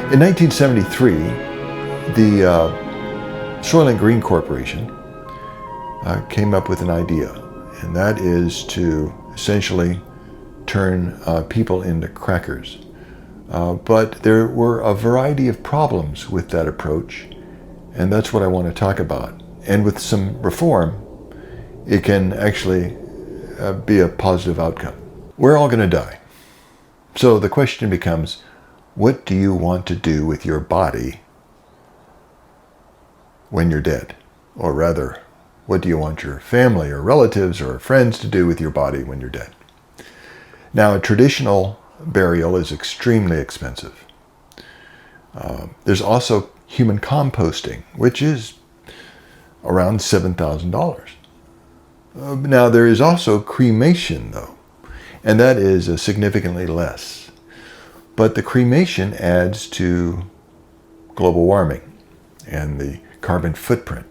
In 1973, the Soylent Green Corporation came up with an idea, and that is to essentially turn people into crackers. But there were a variety of problems with that approach, and that's what I want to talk about. And with some reform, it can actually be a positive outcome. We're all going to die. So the question becomes, what do you want to do with your body when you're dead? Or rather, what do you want your family or relatives or friends to do with your body when you're dead? Now, a traditional burial is extremely expensive. There's also human composting, which is around $7,000. Now, there is also cremation, though, and that is significantly less. But the cremation adds to global warming and the carbon footprint,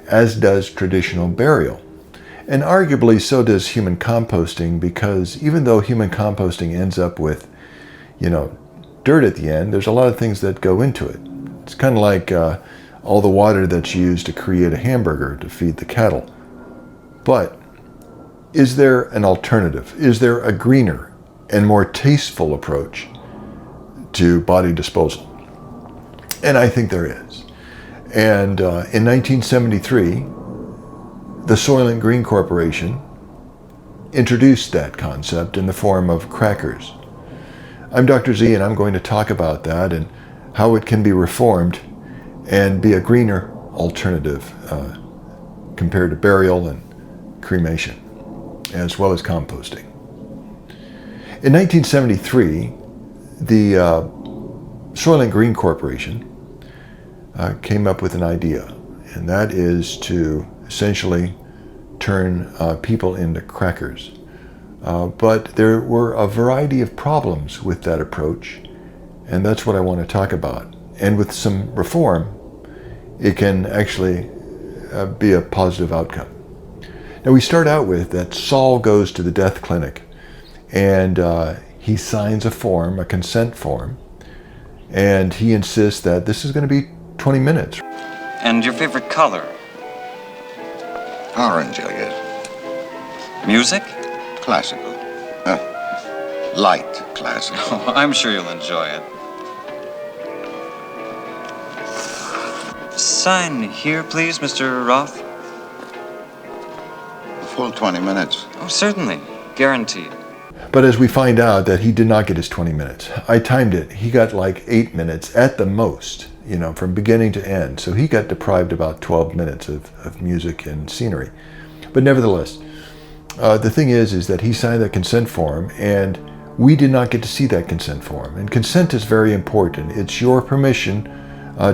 as does traditional burial. And arguably so does human composting, because even though human composting ends up with, dirt at the end, there's a lot of things that go into it. It's kind of like all the water that's used to create a hamburger to feed the cattle. But is there an alternative? Is there a greener and more tasteful approach to body disposal? And I think there is. And in 1973, the Soylent Green Corporation introduced that concept in the form of crackers. I'm Dr. Z, and I'm going to talk about that and how it can be reformed and be a greener alternative compared to burial and cremation, as well as composting. In 1973, the Soylent Green Corporation came up with an idea, and that is to essentially turn people into crackers. But there were a variety of problems with that approach, and that's what I want to talk about. And with some reform, it can actually be a positive outcome. Now, we start out with that Saul goes to the death clinic, and he signs a form, a consent form, and he insists that this is going to be 20 minutes. And your favorite color? Orange, I guess. Music? Classical. Light classical. Oh, I'm sure you'll enjoy it. Sign here, please, Mr. Roth. A full 20 minutes. Oh, certainly. Guaranteed. But as we find out that he did not get his 20 minutes. I timed it. He got like 8 minutes at the most, from beginning to end. So he got deprived about 12 minutes of music and scenery. But nevertheless, the thing is that he signed that consent form, and we did not get to see that consent form. And consent is very important. It's your permission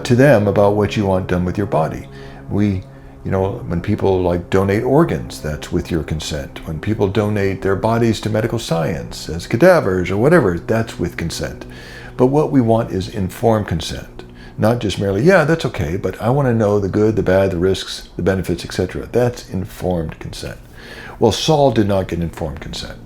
to them about what you want done with your body. When people donate organs, that's with your consent. When people donate their bodies to medical science as cadavers or whatever, that's with consent. But what we want is informed consent. Not just merely, yeah, that's okay, but I want to know the good, the bad, the risks, the benefits, etc. That's informed consent. Well, Saul did not get informed consent,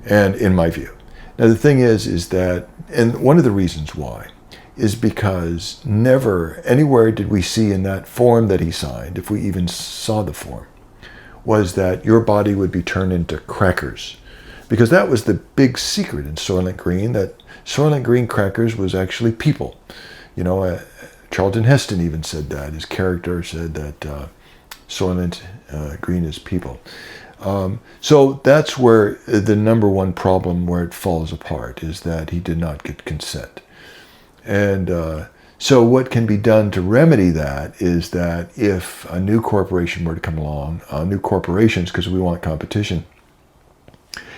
and in my view. Now, the thing is that, and one of the reasons why, is because never anywhere did we see in that form that he signed, if we even saw the form, was that your body would be turned into crackers. Because that was the big secret in Soylent Green, that Soylent Green crackers was actually people. Charlton Heston even said that. His character said that Soylent Green is people. So that's where the number one problem where it falls apart, is that he did not get consent. And so what can be done to remedy that is that if a new corporation were to come along, new corporations, because we want competition,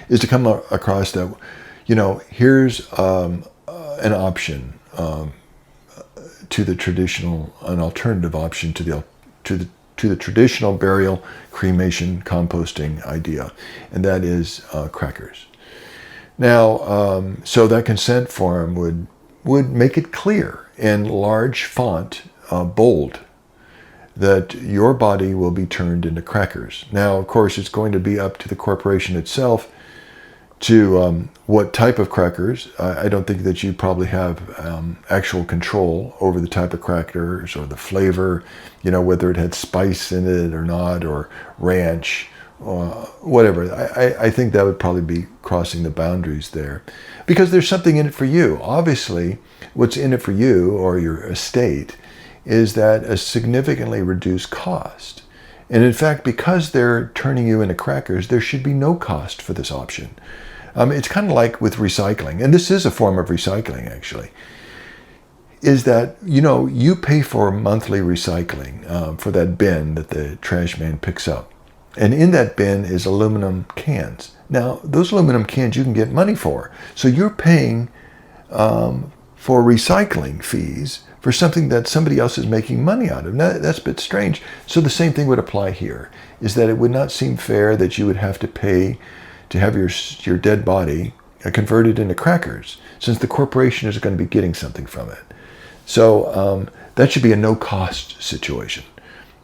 is to come across that, here's an option to the traditional, an alternative option to the traditional burial, cremation, composting idea, and that is crackers. Now, so that consent form would make it clear in large font, bold, that your body will be turned into crackers. Now, of course, it's going to be up to the corporation itself to what type of crackers. I don't think that you probably have actual control over the type of crackers or the flavor, whether it had spice in it or not, or ranch, or whatever. I think that would probably be crossing the boundaries there, because there's something in it for you. Obviously, what's in it for you or your estate is that a significantly reduced cost. And in fact, because they're turning you into crackers, there should be no cost for this option. It's kind of like with recycling, and this is a form of recycling actually, is that, you pay for monthly recycling for that bin that the trash man picks up. And in that bin is aluminum cans. Now, those aluminum cans you can get money for. So you're paying for recycling fees for something that somebody else is making money out of. Now, that's a bit strange. So the same thing would apply here, is that it would not seem fair that you would have to pay to have your dead body converted into crackers, since the corporation is going to be getting something from it. So that should be a no-cost situation.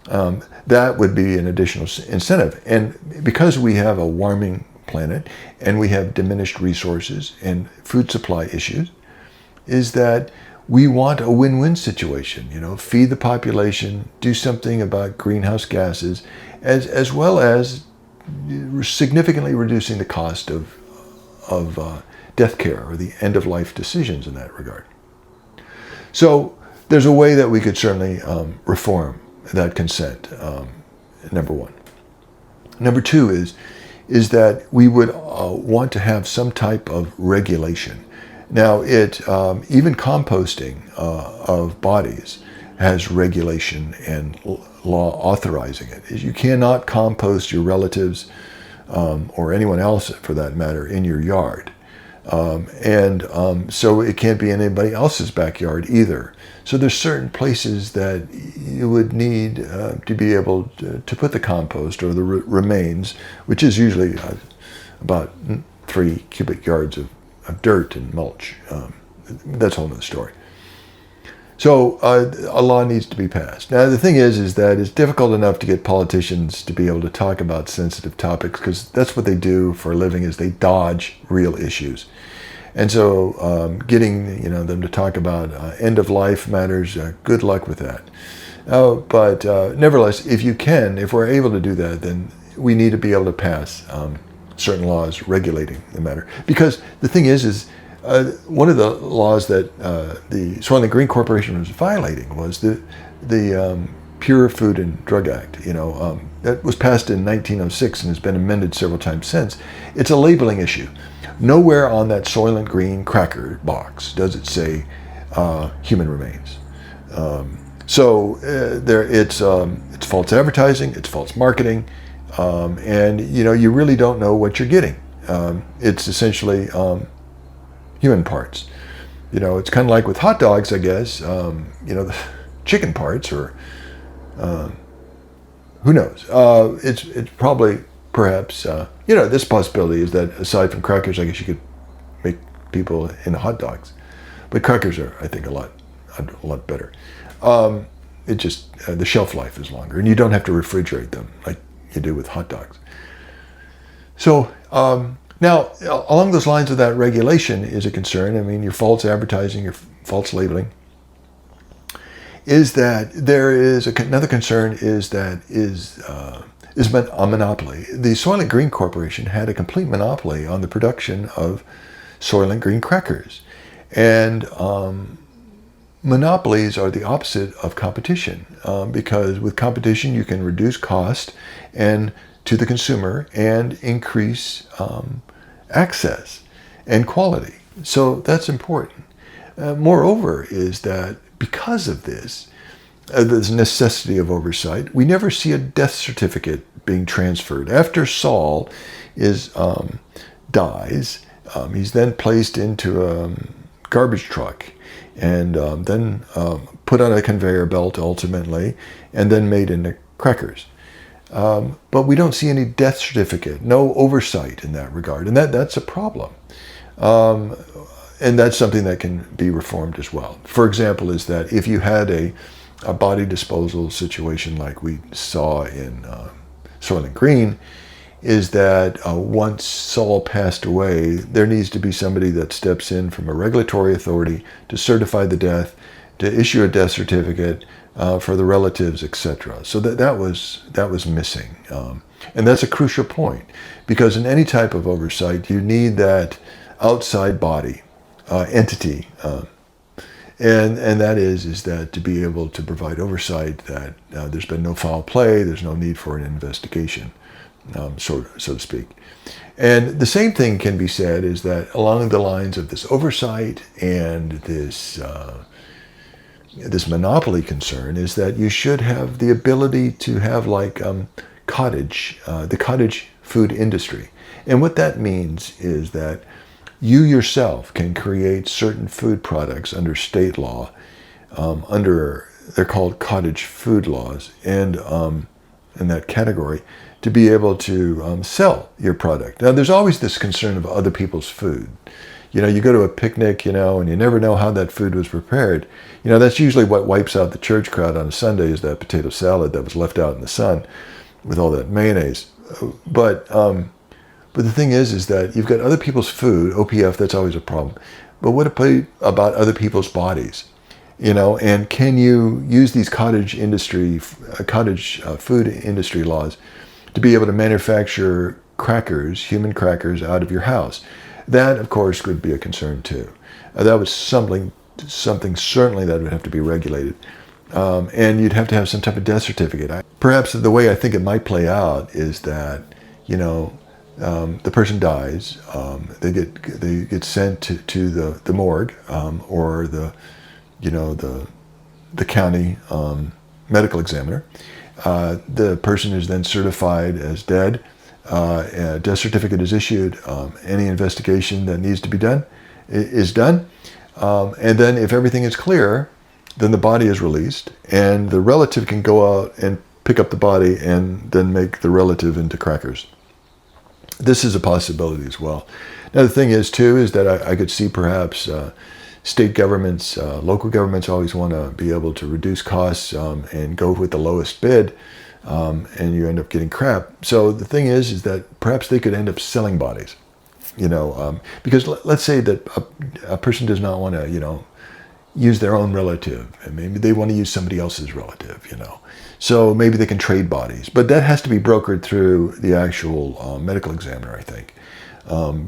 That would be an additional incentive. And because we have a warming planet and we have diminished resources and food supply issues, is that we want a win-win situation, feed the population, do something about greenhouse gases, as well as significantly reducing the cost of death care or the end-of-life decisions in that regard. So there's a way that we could certainly reform that consent, number one. Number two is that we would want to have some type of regulation. Now, even composting of bodies has regulation and law authorizing it. You cannot compost your relatives or anyone else, for that matter, in your yard. So it can't be in anybody else's backyard either. So there's certain places that you would need to be able to put the compost or the remains, which is usually about 3 cubic yards of dirt and mulch. That's a whole other story. So a law needs to be passed. Now the thing is that it's difficult enough to get politicians to be able to talk about sensitive topics, because that's what they do for a living, is they dodge real issues. And so getting them to talk about end-of-life matters, good luck with that. But nevertheless, if we're able to do that, then we need to be able to pass certain laws regulating the matter. Because the thing is one of the laws that the Soylent Green Corporation was violating was the Pure Food and Drug Act. That was passed in 1906 and has been amended several times since. It's a labeling issue. Nowhere on that Soylent Green cracker box does it say human remains. It's false advertising, it's false marketing, and you really don't know what you're getting. It's essentially human parts. It's kind of like with hot dogs, I guess. The chicken parts, or who knows? It's probably, perhaps, this possibility is that aside from crackers, I guess you could make people into hot dogs, but crackers are, I think, a lot better. It just the shelf life is longer, and you don't have to refrigerate them like you do with hot dogs. So now, along those lines of that regulation is a concern. I mean, your false advertising, your false labeling, is that there is another concern is a monopoly. The Soylent Green Corporation had a complete monopoly on the production of Soylent Green crackers. And monopolies are the opposite of competition, because with competition you can reduce cost and to the consumer and increase access and quality. So that's important. Moreover is that because of this necessity of oversight, we never see a death certificate being transferred. After Saul dies, he's then placed into a garbage truck and then put on a conveyor belt ultimately, and then made into crackers. But we don't see any death certificate, no oversight in that regard, and that's a problem. And that's something that can be reformed as well. For example, is that if you had a body disposal situation like we saw in Soylent Green, is that once Saul passed away, there needs to be somebody that steps in from a regulatory authority to certify the death, to issue a death certificate for the relatives, etc. So that was missing, and that's a crucial point, because in any type of oversight, you need that outside body, entity, and that is that to be able to provide oversight that there's been no foul play, there's no need for an investigation, so to speak. And the same thing can be said is that along the lines of this oversight and this monopoly concern is that you should have the ability to have like cottage, the cottage food industry. And what that means is that you yourself can create certain food products under state law, they're called cottage food laws, and in that category, to be able to sell your product. Now, there's always this concern of other people's food. You go to a picnic, and you never know how that food was prepared. That's usually what wipes out the church crowd on a Sunday, is that potato salad that was left out in the sun with all that mayonnaise. But the thing is that you've got other people's food, OPF, that's always a problem. But what about other people's bodies? And can you use these cottage food industry laws to be able to manufacture crackers, human crackers, out of your house? That, of course, could be a concern too. That was something certainly that would have to be regulated. And you'd have to have some type of death certificate. Perhaps the way I think it might play out is that, the person dies, they get sent to the morgue, or the county medical examiner. The person is then certified as dead. A death certificate is issued. Any investigation that needs to be done is done. And then if everything is clear, then the body is released, and the relative can go out and pick up the body and then make the relative into crackers. This is a possibility as well. Now, the thing is, too, is that I could see perhaps state governments, local governments always want to be able to reduce costs and go with the lowest bid, and you end up getting crap. So the thing is that perhaps they could end up selling bodies, because let's say that a person does not want to, use their own relative, and maybe they want to use somebody else's relative, So maybe they can trade bodies, but that has to be brokered through the actual medical examiner, I think,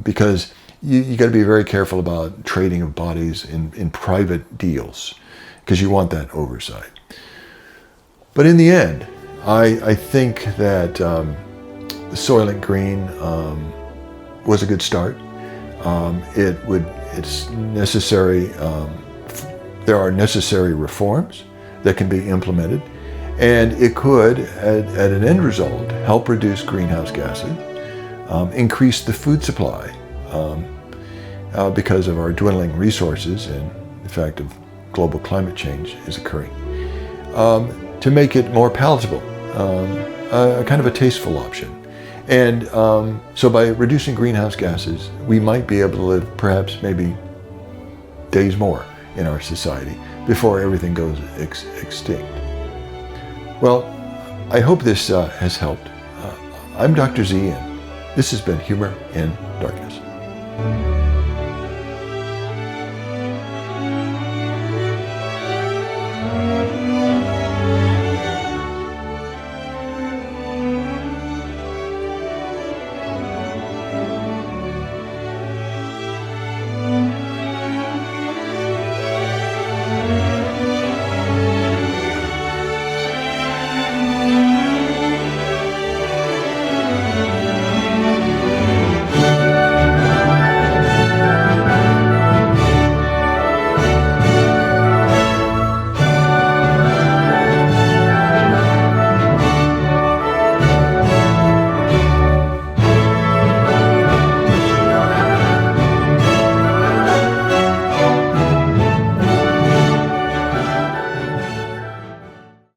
because you got to be very careful about trading of bodies in private deals, because you want that oversight. But in the end, I think that Soylent Green was a good start. It's necessary. There are necessary reforms that can be implemented, and it could, at an end result, help reduce greenhouse gases, increase the food supply because of our dwindling resources and the fact of global climate change is occurring, to make it more palatable, a kind of a tasteful option. And so by reducing greenhouse gases, we might be able to live perhaps maybe days more in our society before everything goes extinct. Well, I hope this has helped. I'm Dr. Z, and this has been Humor in Darkness.